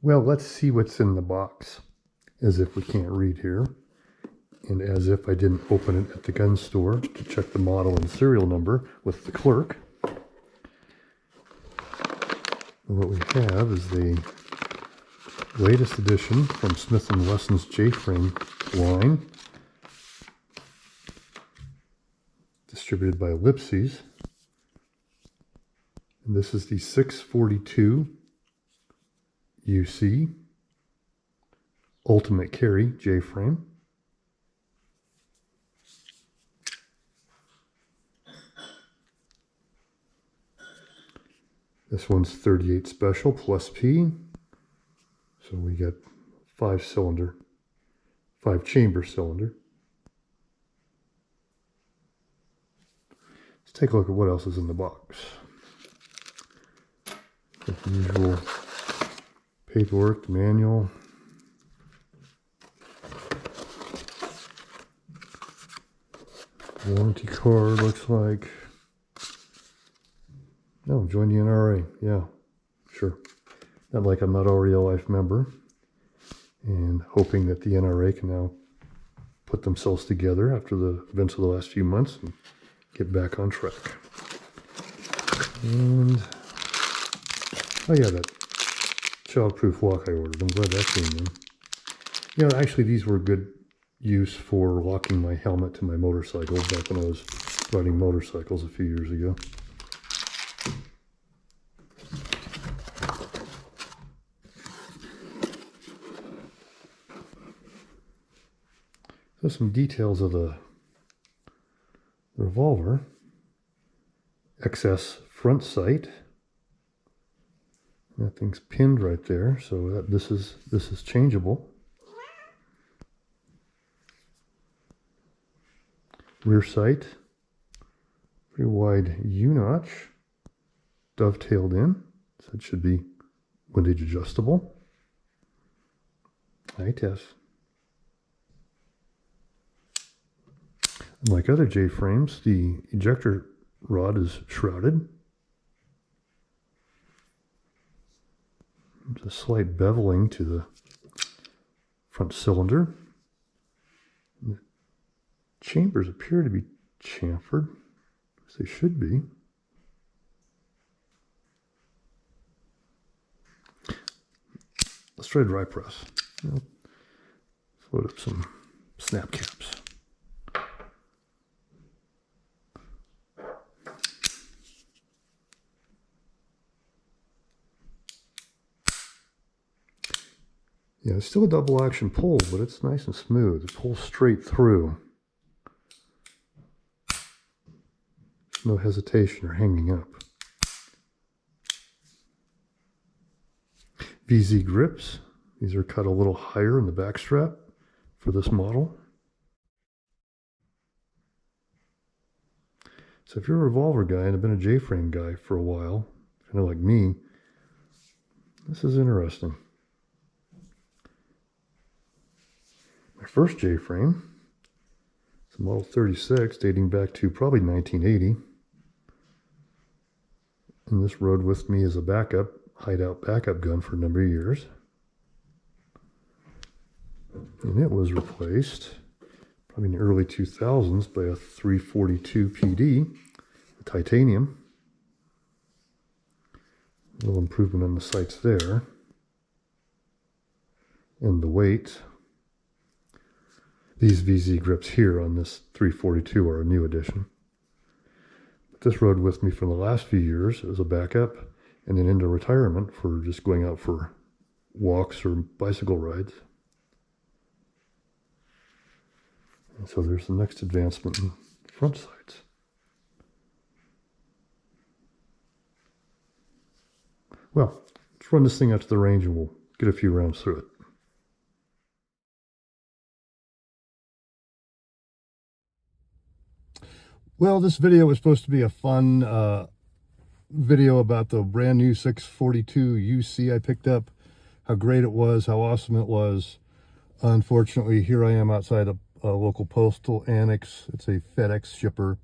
Well, let's see what's in the box, as if we can't read here, and as if I didn't open it at the gun store to check the model and serial number with the clerk. And what we have is the latest edition from Smith & Wesson's J-frame line, distributed by Lipsey's. And this is the 642 UC Ultimate Carry J-frame. This one's 38 special plus P. So we got 5-chamber cylinder. Let's take a look at what else is in the box. Got the usual paperwork, the manual. Warranty card looks like. No, join the NRA. Yeah, sure. Not like I'm not already a life member. And hoping that the NRA can now put themselves together after the events of the last few months and get back on track. And, oh yeah, that child-proof lock I ordered. I'm glad that came in. You know, actually these were good use for locking my helmet to my motorcycle back when I was riding motorcycles a few years ago. So some details of the revolver. XS front sight. That thing's pinned right there, so this is changeable. Rear sight, pretty wide U-notch, dovetailed in, so it should be windage adjustable. Eye test. Like other J-frames, the ejector rod is shrouded. There's a slight beveling to the front cylinder. The chambers appear to be chamfered, as they should be. Let's try dry press. Let's load up some snap caps. Yeah, it's still a double action pull, but it's nice and smooth. It pulls straight through. There's no hesitation or hanging up. VZ grips. These are cut a little higher in the back strap for this model. So if you're a revolver guy and have been a J-frame guy for a while, kind of like me, this is interesting. My first J-frame, it's a Model 36 dating back to probably 1980. And this rode with me as a backup, hideout backup gun for a number of years. And it was replaced probably in the early 2000s by a 342 PD, titanium. A little improvement on the sights there. And the weight. These VZ grips here on this 342 are a new addition. But this rode with me for the last few years as a backup and then into retirement for just going out for walks or bicycle rides. And so there's the next advancement in front sights. Well, let's run this thing out to the range and we'll get a few rounds through it. Well, this video was supposed to be a fun video about the brand new 642 UC I picked up, how great it was, how awesome it was. Unfortunately, here I am outside a local postal annex. It's a FedEx shipper,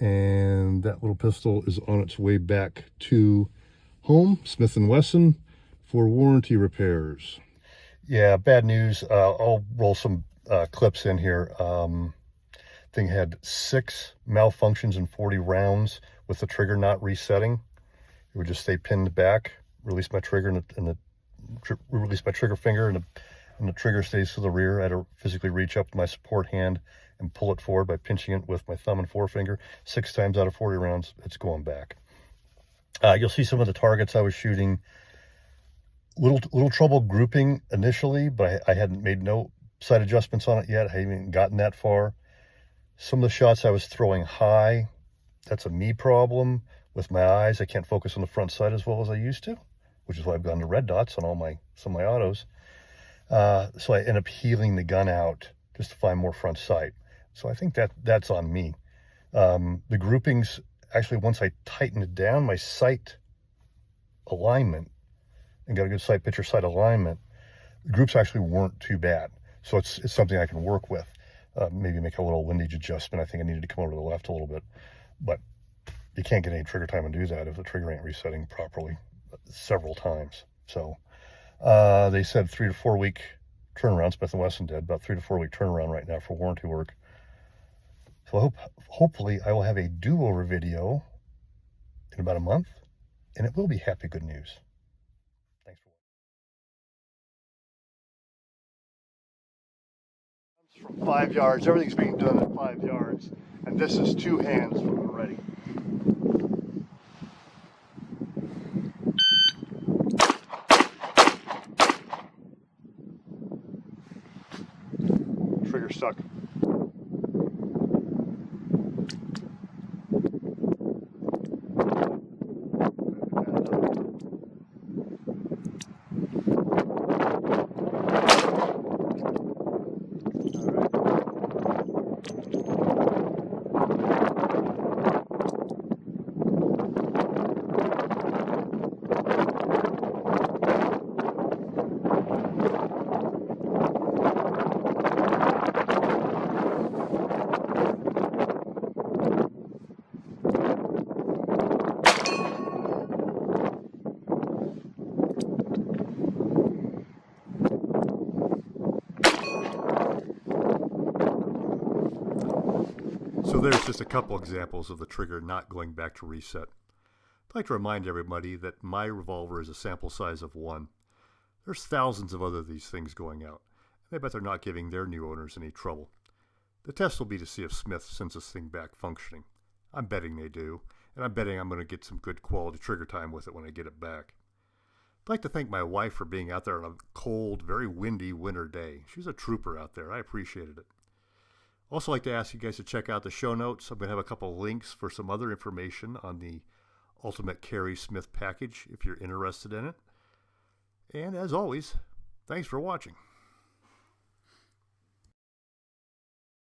and that little pistol is on its way back to home, Smith & Wesson, for warranty repairs. Yeah, bad news. I'll roll some clips in here. Thing had 6 malfunctions in 40 rounds with the trigger not resetting. It would just stay pinned back, release my trigger, release my trigger finger, and the trigger stays to the rear. I had to physically reach up with my support hand and pull it forward by pinching it with my thumb and forefinger. 6 times out of 40 rounds, it's going back. You'll see some of the targets I was shooting. Little trouble grouping initially, but I hadn't made no sight adjustments on it yet. I hadn't even gotten that far. Some of the shots I was throwing high, that's a me problem. With my eyes, I can't focus on the front sight as well as I used to, which is why I've gone to red dots on some of my autos. So I end up healing the gun out just to find more front sight. So I think that's on me. The groupings, actually, once I tightened it down, my sight alignment, and got a good sight picture sight alignment, the groups actually weren't too bad. So it's something I can work with. Maybe make a little windage adjustment. I think I needed to come over to the left a little bit, but you can't get any trigger time and do that if the trigger ain't resetting properly several times. So they said 3 to 4 week turnaround. Smith & Wesson did about 3 to 4 week turnaround right now for warranty work. So hopefully I will have a do-over video in about a month, and it will be happy good news. Thanks for watching. From 5 yards, everything's being done at 5 yards, and this is 2 hands when we're ready. Trigger stuck. So there's just a couple examples of the trigger not going back to reset. I'd like to remind everybody that my revolver is a sample size of 1. There's thousands of other of these things going out, and I bet they're not giving their new owners any trouble. The test will be to see if Smith sends this thing back functioning. I'm betting they do, and I'm betting I'm going to get some good quality trigger time with it when I get it back. I'd like to thank my wife for being out there on a cold, very windy winter day. She's a trooper out there. I appreciated it. Also like to ask you guys to check out the show notes. I'm going to have a couple of links for some other information on the Ultimate Carry Smith package if you're interested in it. And as always, thanks for watching.